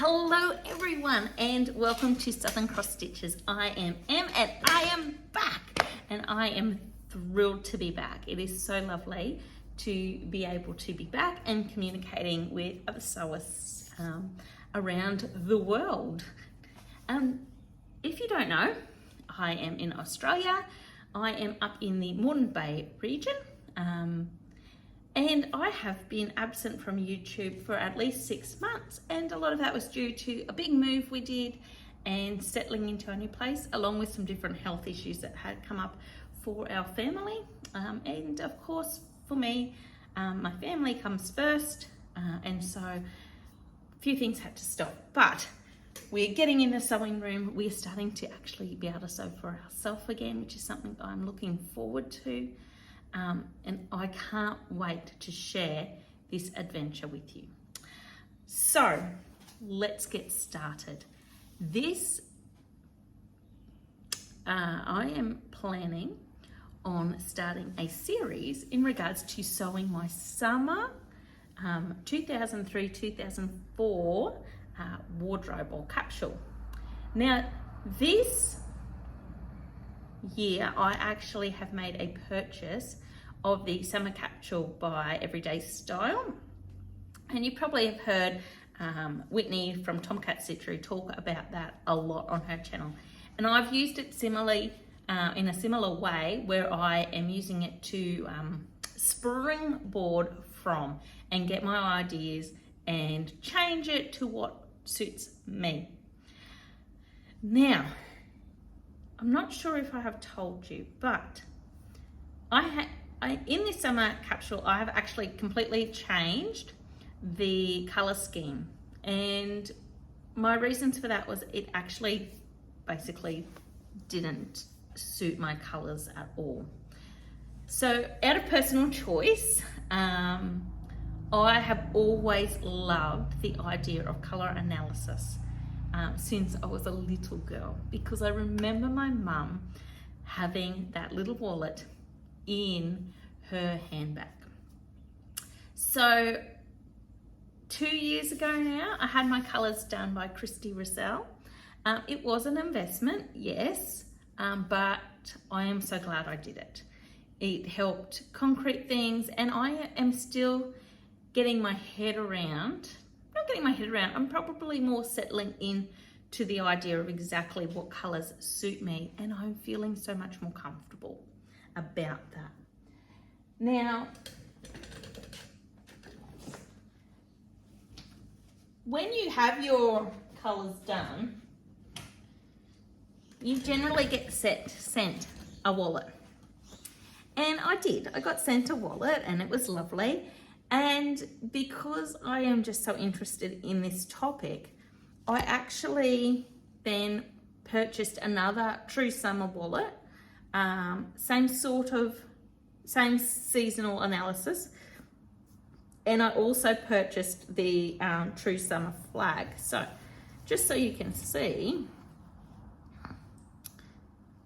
Hello everyone and welcome to Southern Cross Stitches. I am Em and I am back and I am thrilled to be back. It is so lovely to be able to be back and communicating with other sewists around the world. If you don't know, I am in Australia. I am up in the Moreton Bay region. And I have been absent from YouTube for at least 6 months, and a lot of that was due to a big move we did and settling into a new place, along with some different health issues that had come up for our family. And of course, for me, my family comes first, and so a few things had to stop. But we're getting in the sewing room. We're starting to actually be able to sew for ourselves again, which is something I'm looking forward to. And I can't wait to share this adventure with you. So let's get started. I am planning on starting a series in regards to sewing my summer 2003-2004 wardrobe or capsule. Now this year I actually have made a purchase of the summer capsule by Everyday Style, and you probably have heard Whitney from Tomcat Stitchery talk about that a lot on her channel, and I've used it similarly in a similar way where I am using it to springboard from and get my ideas and change it to what suits me. Now I'm not sure if I have told you, but in this summer capsule, I have actually completely changed the color scheme. And my reasons for that was it actually basically didn't suit my colors at all. So out of personal choice, I have always loved the idea of color analysis. Since I was a little girl, because I remember my mum having that little wallet in her handbag. So 2 years ago now, I had my colours done by Christy Russell. It was an investment, yes, but I am so glad I did it. It helped concrete things, and I am still getting my head around. I'm probably more settling in to the idea of exactly what colors suit me, and I'm feeling so much more comfortable about that. Now, when you have your colors done, you generally get sent a wallet. And I did. I got sent a wallet and it was lovely. And because I am just so interested in this topic, I actually then purchased another True Summer wallet, same seasonal analysis. And I also purchased the True Summer flag. So just so you can see,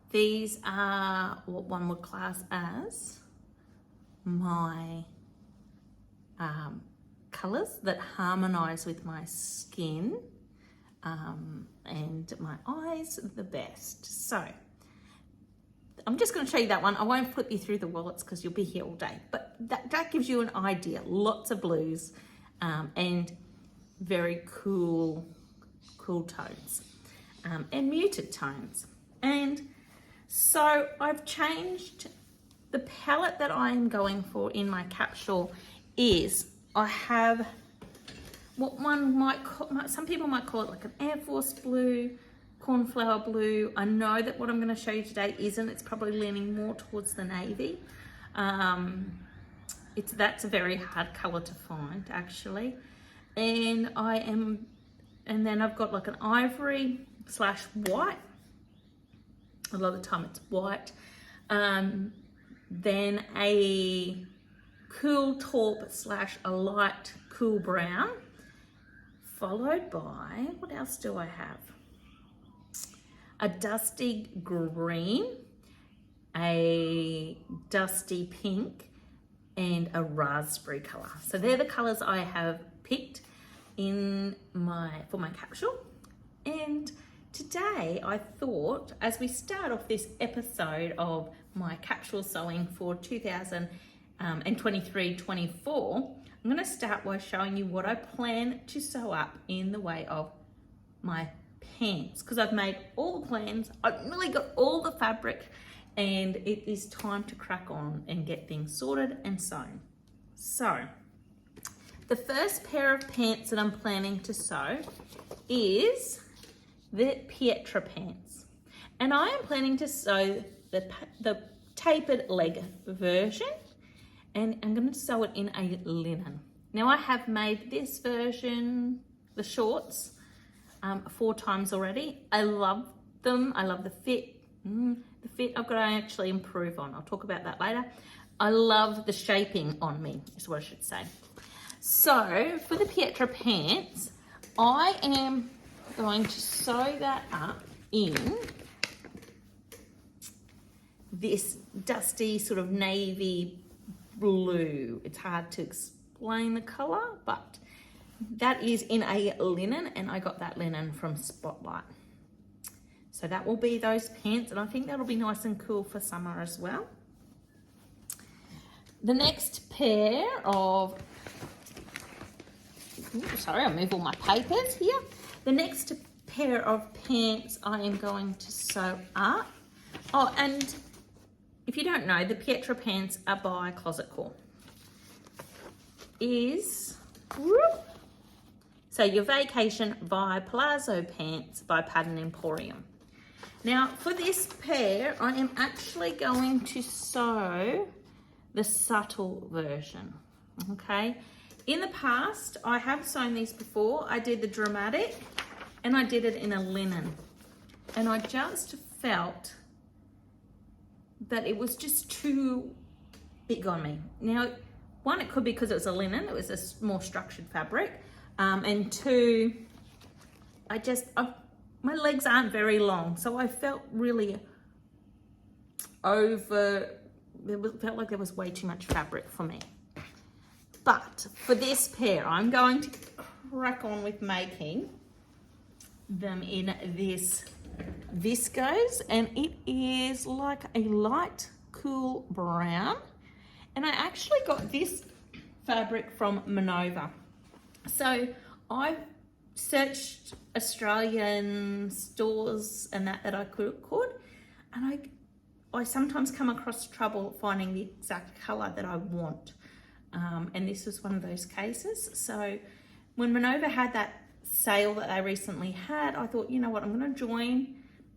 these are what one would class as my colors that harmonize with my skin and my eyes the best. So I'm just going to show you that one. I won't flip you through the wallets because you'll be here all day, but that gives you an idea. Lots of blues and very cool tones and muted tones. And so I've changed the palette that I'm going for in my capsule. Is I have what one might call, some people might call it like an Air Force blue, cornflower blue. I know that what I'm going to show you today isn't. It's probably leaning more towards the navy. That's a very hard color to find actually. And then I've got like an ivory / white. A lot of the time it's white. Then a cool taupe / a light cool brown, followed by, what else do I have? A dusty green, a dusty pink, and a raspberry color. So they're the colors I have picked for my capsule. And today I thought, as we start off this episode of my capsule sewing for 2023-24, I'm going to start by showing you what I plan to sew up in the way of my pants, because I've made all the plans, I've really got all the fabric, and it is time to crack on and get things sorted and sewn. So the first pair of pants that I'm planning to sew is the Pietra pants, and I am planning to sew the tapered leg version, and I'm going to sew it in a linen. Now I have made this version, the shorts, 4 times already. I love them. I love the fit. The fit I've got to actually improve on. I'll talk about that later. I love the shaping on me, is what I should say. So for the Pietra pants, I am going to sew that up in this dusty sort of navy blue. It's hard to explain the colour, but that is in a linen, and I got that linen from Spotlight. So that will be those pants, and I think that'll be nice and cool for summer as well. The next pair of, sorry, I'll move all my papers here. The next pair of pants I am going to sew up. Oh, and if you don't know, the Pietra pants are by Closet Core. So your Vacation by Palazzo pants by Pattern Emporium. Now for this pair, I am actually going to sew the subtle version, okay? In the past, I have sewn these before. I did the dramatic and I did it in a linen. And I just felt that it was just too big on me. Now, one, it could be because it was a linen, it was a more structured fabric. And 2, my legs aren't very long, so I felt really felt like there was way too much fabric for me. But for this pair, I'm going to crack on with making them in this Viscose, and it is like a light, cool brown. And I actually got this fabric from Minvera. So I searched Australian stores and that I could, and I sometimes come across trouble finding the exact colour that I want. And this was one of those cases. So when Minvera had that sale that they recently had, I thought, you know what, I'm going to join.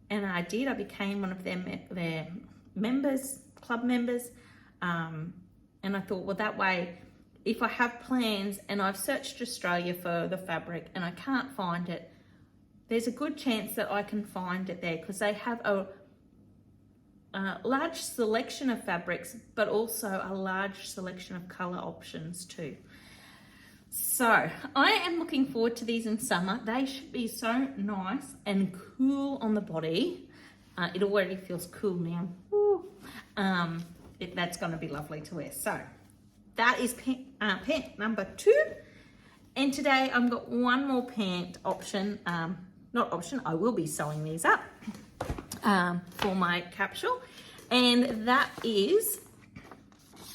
And I did. I became one of their members, club members. And I thought, well, that way, if I have plans and I've searched Australia for the fabric and I can't find it, there's a good chance that I can find it there, because they have a large selection of fabrics, but also a large selection of colour options too. So I am looking forward to these in summer. They should be so nice and cool on the body. It already feels cool now. That's going to be lovely to wear. So that is pant number 2. And today I've got one more pant option. I will be sewing these up for my capsule. And that is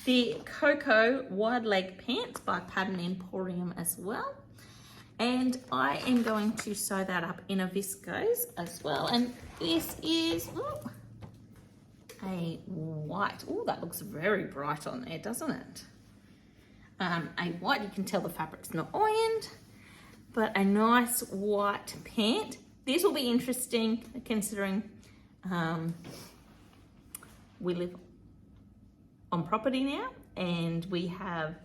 the Coco wide leg pants by Pattern Emporium as well. And I am going to sew that up in a Viscose as well. And this is a white. Oh, that looks very bright on there, doesn't it? A white, you can tell the fabric's not ironed, but a nice white pant. This will be interesting considering we live on property now, and we have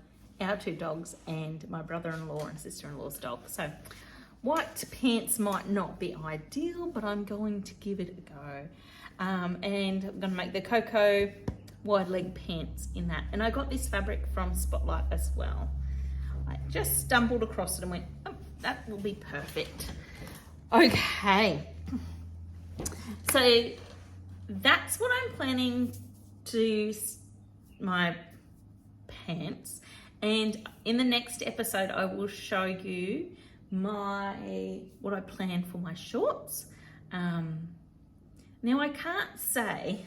our 2 dogs and my brother-in-law and sister-in-law's dog. So white pants might not be ideal, but I'm going to give it a go. And I'm going to make the Coco wide leg pants in that. And I got this fabric from Spotlight as well. I just stumbled across it and went, oh, that will be perfect. Okay. So that's what I'm planning to my pants. And in the next episode, I will show you what I plan for my shorts. Now I can't say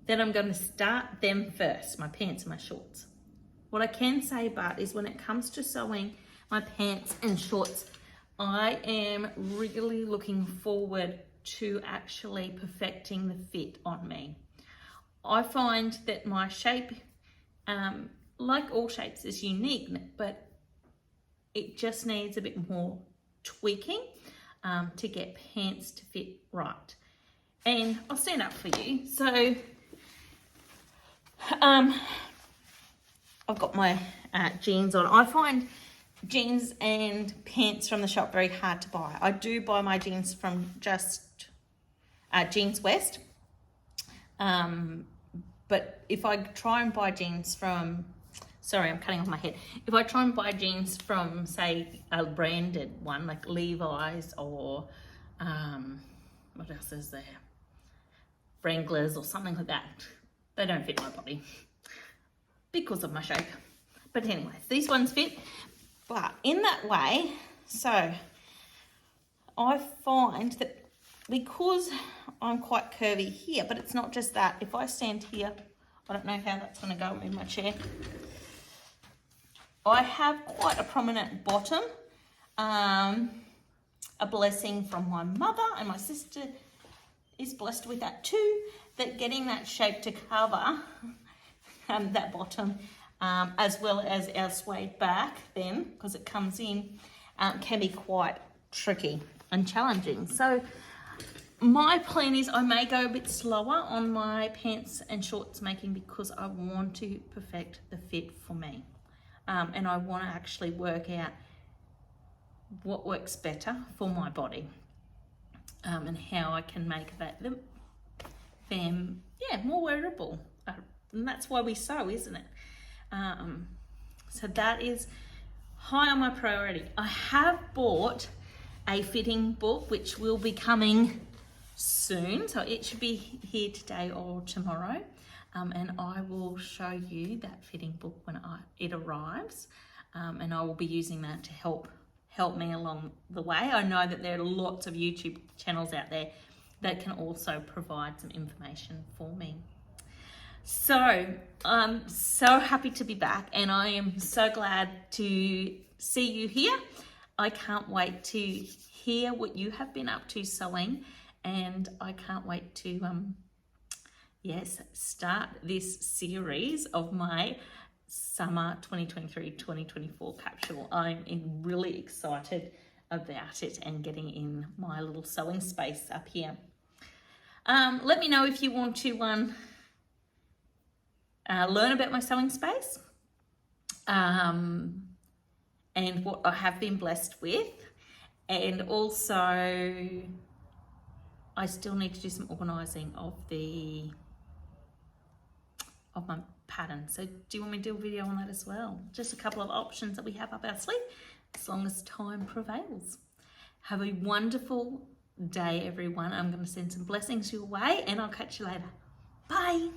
that I'm going to start them first, my pants and my shorts. What I can say, but, is when it comes to sewing my pants and shorts, I am really looking forward to actually perfecting the fit on me. I find that my shape, like all shapes, is unique, but it just needs a bit more tweaking to get pants to fit right. And I'll stand up for you. So I've got my jeans on. I find jeans and pants from the shop very hard to buy. I do buy my jeans from just Jeans West. But if I try and buy jeans from, sorry, I'm cutting off my head. If I try and buy jeans from, say, a branded one like Levi's or what else is there? Wranglers or something like that, they don't fit my body because of my shape. But anyways, these ones fit. But in that way, so I find that because I'm quite curvy here, but it's not just that. If I stand here, I don't know how that's going to go in my chair. I have quite a prominent bottom, a blessing from my mother, and my sister is blessed with that too, that getting that shape to cover that bottom, as well as our suede back then, because it comes in, can be quite tricky and challenging. So my plan is I may go a bit slower on my pants and shorts making because I want to perfect the fit for me. And I want to actually work out what works better for my body, and how I can make them more wearable. And that's why we sew, isn't it? So that is high on my priority. I have bought a fitting book which will be coming soon, so it should be here today or tomorrow, and I will show you that fitting book when it arrives, and I will be using that to help me along the way. I know that there are lots of YouTube channels out there that can also provide some information for me. So I'm so happy to be back, and I am so glad to see you here. I can't wait to hear what you have been up to sewing, and I can't wait to start this series of my summer 2023-2024 capsule. I'm really excited about it and getting in my little sewing space up here. Let me know if you want to learn about my sewing space and what I have been blessed with, and also I still need to do some organising of my pattern. So do you want me to do a video on that as well? Just a couple of options that we have up our sleeve, as long as time prevails. Have a wonderful day, everyone. I'm going to send some blessings your way, and I'll catch you later. Bye.